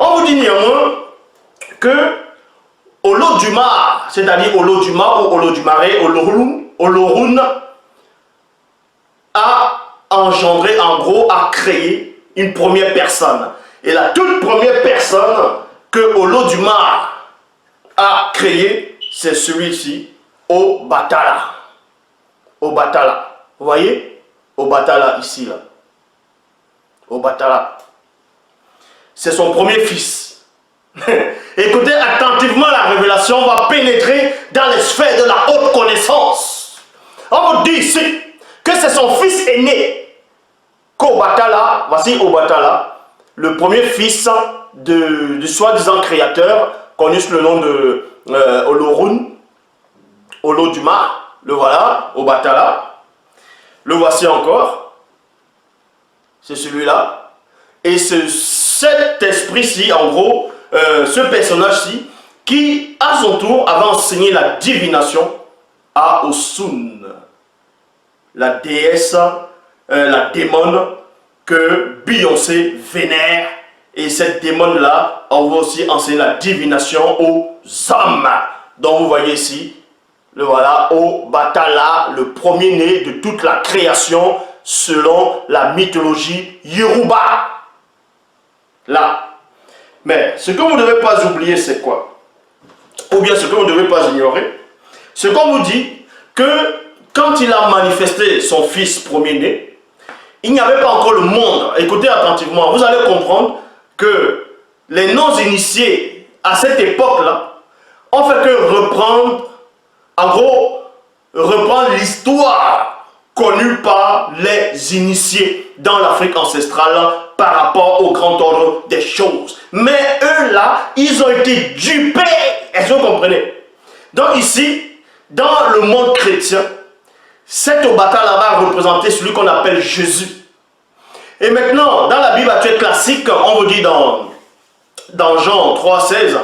On vous dit néanmoins que Olodumare, c'est-à-dire Olodumare ou Olodumare, Olorun, a engendré, en gros, a créé une première personne. Et la toute première personne que Olodumare a créée, c'est celui-ci, Obatala. Obatala. Vous voyez? Obatala ici, là. Obatala. C'est son premier fils. Écoutez attentivement la révélation, on va pénétrer dans les sphères de la haute connaissance. On vous dit ici que c'est son fils aîné. Qu'Obatala, voici Obatala, le premier fils du soi-disant créateur, connu sous le nom de Olorun, Olodumare, le voilà, Obatala. Le voici encore. C'est celui-là. Et cet esprit-ci, en gros, ce personnage-ci, qui, à son tour, avait enseigné la divination à Osun, la déesse, la démone que Beyoncé vénère. Et cette démone-là, on va aussi enseigner la divination aux hommes. Donc vous voyez ici, le voilà, Obatala, le premier-né de toute la création selon la mythologie Yoruba. Là. Mais ce que vous ne devez pas oublier, c'est quoi? Ou bien ce que vous ne devez pas ignorer, c'est qu'on vous dit que quand il a manifesté son fils premier-né, il n'y avait pas encore le monde. Écoutez attentivement, vous allez comprendre que les non-initiés à cette époque-là ont fait que reprendre, en gros, reprendre l'histoire connue par les initiés dans l'Afrique ancestrale par rapport au grand ordre des choses. Mais eux là, ils ont été dupés. Est-ce que vous comprenez? Donc ici, dans le monde chrétien, cet Obatala va représenter celui qu'on appelle Jésus. Et maintenant, dans la Bible actuelle classique, on vous dit dans Jean 3,16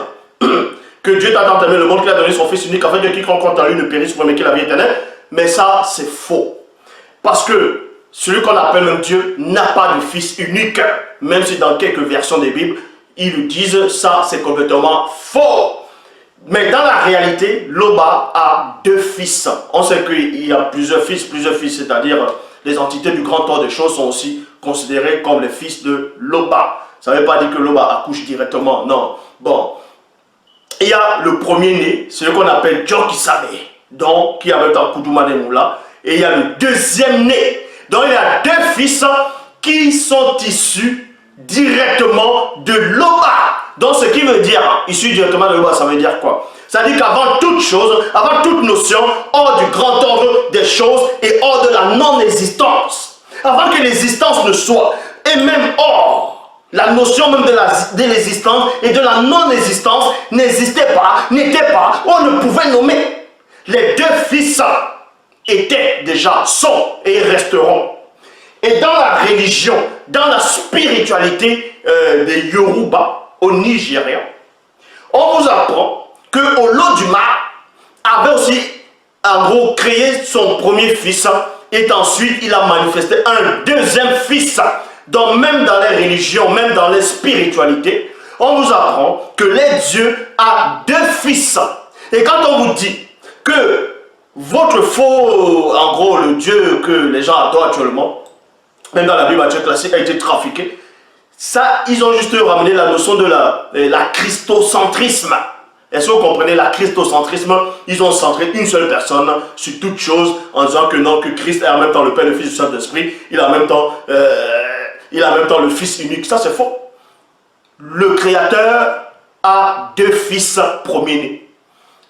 que Dieu t'a tant aimé le monde qu'il a donné son Fils unique afin que quiconque croit en lui ne périsse pour qu'il ait la vie éternelle. Mais ça, c'est faux. Parce que celui qu'on appelle même Dieu n'a pas de Fils unique. Même si dans quelques versions des Bibles, ils le disent, ça c'est complètement faux. Mais dans la réalité, Loba a deux fils. On sait qu'il y a plusieurs fils, c'est-à-dire les entités du grand ordre des choses sont aussi considérées comme les fils de Loba. Ça ne veut pas dire que Loba accouche directement, non. Bon, il y a le premier-né, c'est ce qu'on appelle Djokisabe, donc qui avait un Koudouma Moula. Et il y a le deuxième-né. Donc il y a deux fils qui sont issus directement de Loba. Donc ce qui veut dire, issu directement de Loba, ça veut dire quoi? Ça veut dire qu'avant toute chose, avant toute notion, hors du grand ordre des choses et hors de la non-existence, avant que l'existence ne soit, et même hors, la notion même de l'existence et de la non-existence n'existait pas, n'était pas, on ne pouvait nommer. Les deux fils étaient déjà, sont et resteront. Et dans la religion, dans la spiritualité des Yoruba au Nigeria, on vous apprend que Olodumare avait aussi en gros créé son premier fils et ensuite il a manifesté un deuxième fils. Donc même dans les religions, même dans les spiritualités, on vous apprend que les dieux ont deux fils. Et quand on vous dit que votre faux, en gros le Dieu que les gens adorent actuellement, même dans la Bible actuelle classique, a été trafiqué, ça, ils ont juste ramené la notion de la christocentrisme. Est-ce que vous comprenez la christocentrisme? Ils ont centré une seule personne sur toute chose en disant que non, que Christ est en même temps le Père, le Fils et le Saint-Esprit, il a en même temps le Fils unique. Ça, c'est faux. Le Créateur a deux fils premiers-nés.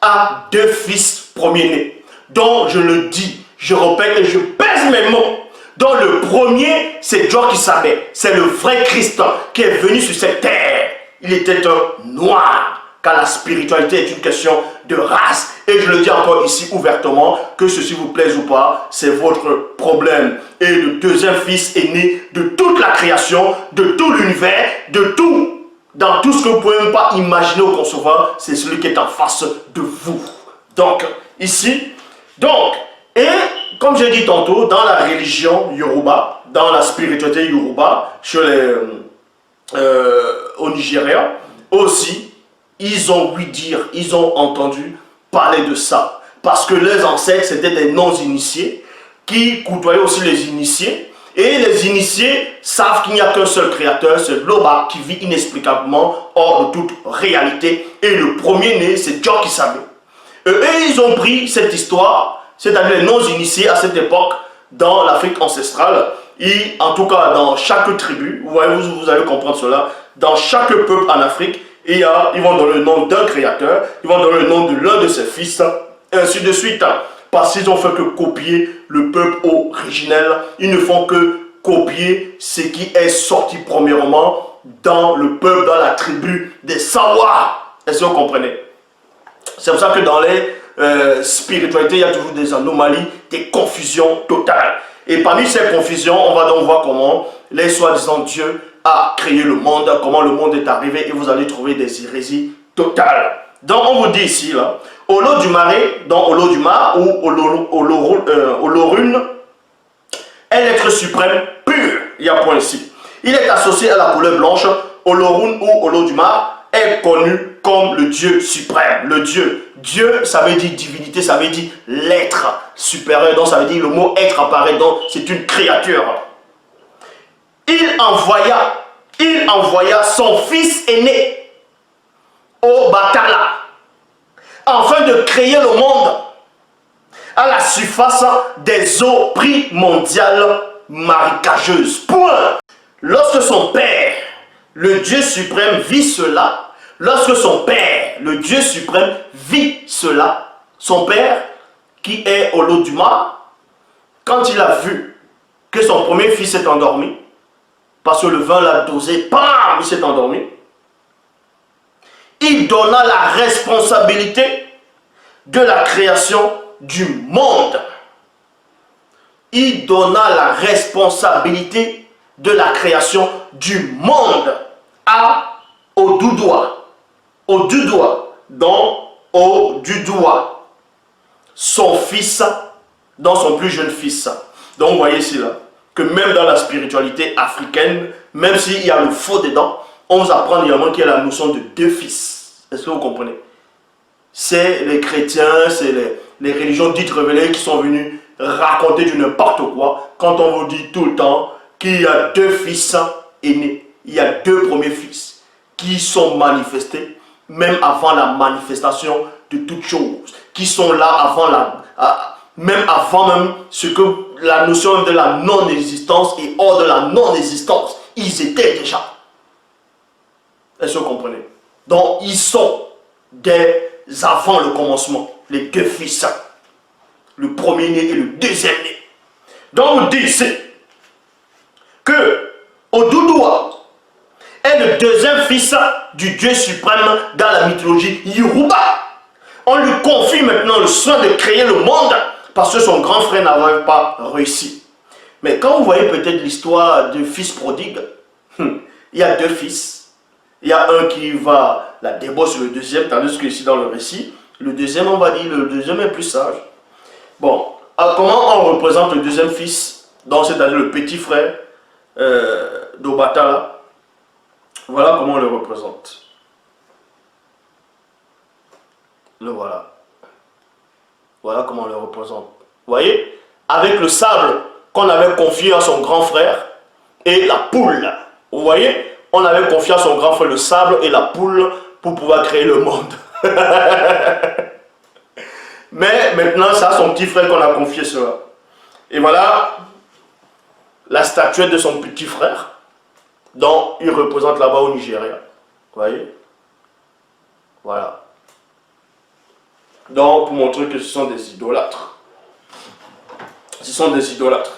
A deux fils premiers-nés. Donc, je le dis, je répète et je pèse mes mots. Donc le premier, c'est Djokisabe, c'est le vrai Christ qui est venu sur cette terre. Il était un noir, car la spiritualité est une question de race. Et je le dis encore ici ouvertement, que ceci vous plaise ou pas, c'est votre problème. Et le deuxième fils est né de toute la création, de tout l'univers, de tout, dans tout ce que vous ne pouvez même pas imaginer ou concevoir, c'est celui qui est en face de vous. Donc, ici, et comme j'ai dit tantôt, dans la religion Yoruba, dans la spiritualité Yoruba, chez au Nigeria, aussi, ils ont ouï dire, ils ont entendu parler de ça. Parce que leurs ancêtres, c'était des non-initiés qui côtoyaient aussi les initiés. Et les initiés savent qu'il n'y a qu'un seul créateur, c'est Loba, qui vit inexplicablement hors de toute réalité. Et le premier-né, c'est Dieu qui savait. Et ils ont pris cette histoire, c'est-à-dire les non-initiés à cette époque, dans l'Afrique ancestrale, et en tout cas dans chaque tribu, vous allez comprendre cela, dans chaque peuple en Afrique, ils vont donner le nom d'un créateur, ils vont donner le nom de l'un de ses fils, et ainsi de suite. Parce qu'ils ont fait que copier le peuple originel, ils ne font que copier ce qui est sorti premièrement dans le peuple, dans la tribu des Sawa. Est-ce que vous comprenez? C'est pour ça que dans les spiritualités, il y a toujours des anomalies, des confusions totales. Et parmi ces confusions, on va donc voir comment les soi-disant Dieu a créé le monde, comment le monde est arrivé, et vous allez trouver des hérésies totales. Donc on vous dit ici, là, Olodumare, donc Olodumare ou Olorun, est l'être suprême pur. Il y a un point ici. Il est associé à la couleur blanche. Olorun ou Olodumare est connu comme le Dieu suprême, le Dieu. Dieu, ça veut dire divinité, ça veut dire l'être supérieur, donc ça veut dire le mot être apparaît, donc c'est une créature. Il envoya son fils aîné au Batala, afin de créer le monde à la surface des eaux primordiales marécageuses. Point. Lorsque son père, le Dieu suprême, vit cela, lorsque son père, le Dieu suprême, vit cela, son père, qui est Olodumare, quand il a vu que son premier fils est endormi, parce que le vin l'a dosé, bam, il s'est endormi, il donna la responsabilité de la création du monde. Il donna la responsabilité de la création du monde à Oduduwa. Oduduwa, donc Oduduwa, son fils, dans son plus jeune fils. Donc vous voyez ici là, que même dans la spiritualité africaine, même s'il y a le faux dedans, on vous apprend également qu'il y a la notion de deux fils. Est-ce que vous comprenez? C'est les chrétiens, c'est les religions dites révélées qui sont venues raconter du n'importe quoi quand on vous dit tout le temps qu'il y a deux fils aînés. Il y a deux premiers fils qui sont manifestés même avant la manifestation de toutes choses, qui sont là avant même ce que la notion de la non-existence et hors de la non-existence, ils étaient déjà. Est-ce que vous comprenez? Donc ils sont dès avant le commencement, les deux fils, le premier-né et le deuxième-né. Donc on dit ici que Oduduwa est le deuxième fils du Dieu suprême dans la mythologie Yoruba. On lui confie maintenant le soin de créer le monde parce que son grand frère n'avait pas réussi. Mais quand vous voyez peut-être l'histoire du fils prodigue, il y a deux fils. Il y a un qui va la débauche sur le deuxième, tandis que ici dans le récit, le deuxième, on va dire, le deuxième est plus sage. Bon, alors comment on représente le deuxième fils, donc c'est-à-dire le petit frère d'Obatala? Voilà comment on le représente. Le voilà. Voilà comment on le représente. Vous voyez? Avec le sable qu'on avait confié à son grand frère et la poule. Vous voyez? On avait confié à son grand frère le sable et la poule pour pouvoir créer le monde. Mais maintenant, c'est à son petit frère qu'on a confié cela. Et voilà la statuette de son petit frère, dont il représente là-bas au Nigeria. Vous voyez? Voilà. Donc, pour montrer que ce sont des idolâtres. Ce sont des idolâtres.